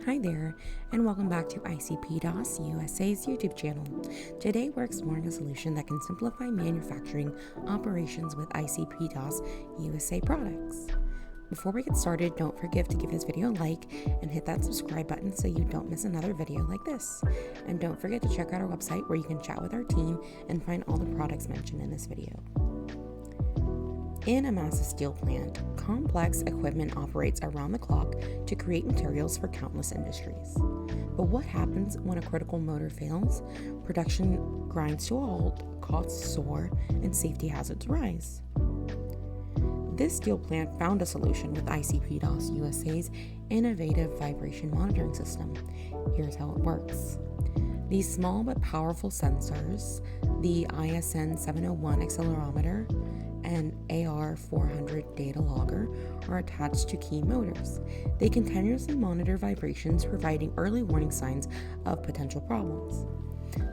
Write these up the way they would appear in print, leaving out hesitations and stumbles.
Hi there, and welcome back to ICP DOS USA's YouTube channel. Today we're exploring a solution that can simplify manufacturing operations with ICP DOS USA products. Before we get started, don't forget to give this video a like and hit that subscribe button so you don't miss another video like this. And don't forget to check out our website where you can chat with our team and find all the products mentioned in this video. In a massive steel plant, complex equipment operates around the clock to create materials for countless industries. But what happens when a critical motor fails? Production grinds to a halt, costs soar, and safety hazards rise. This steel plant found a solution with ICP DOS USA's innovative vibration monitoring system. Here's how it works. These small but powerful sensors, the ISN 701 accelerometer, and AR400 data logger are attached to key motors. They continuously monitor vibrations, providing early warning signs of potential problems.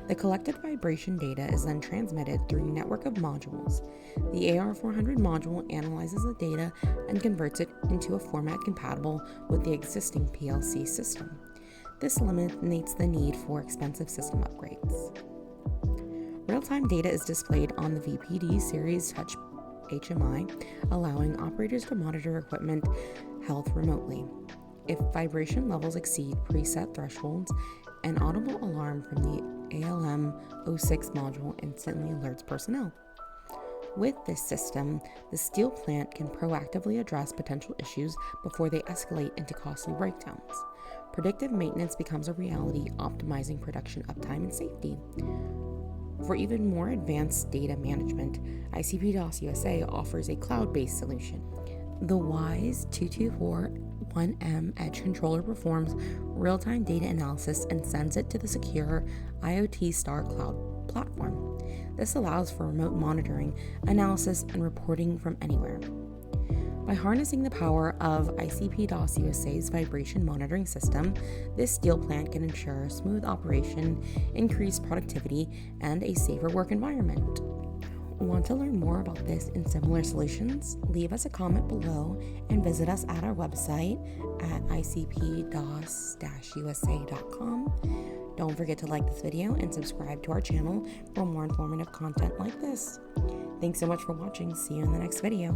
The collected vibration data is then transmitted through a network of modules. The AR400 module analyzes the data and converts it into a format compatible with the existing PLC system. This eliminates the need for expensive system upgrades. Real-time data is displayed on the VPD Series touch HMI, allowing operators to monitor equipment health remotely. If vibration levels exceed preset thresholds, an audible alarm from the ALM06 module instantly alerts personnel. With this system, the steel plant can proactively address potential issues before they escalate into costly breakdowns. Predictive maintenance becomes a reality, optimizing production uptime and safety. For even more advanced data management, ICP DOS USA offers a cloud-based solution. The WISE 2241M Edge controller performs real-time data analysis and sends it to the secure IoTstar Cloud platform. This allows for remote monitoring, analysis, and reporting from anywhere. By harnessing the power of ICP DOS USA's vibration monitoring system, this steel plant can ensure smooth operation, increased productivity, and a safer work environment. Want to learn more about this and similar solutions? Leave us a comment below and visit us at our website at icpdos-usa.com. Don't forget to like this video and subscribe to our channel for more informative content like this. Thanks so much for watching. See you in the next video.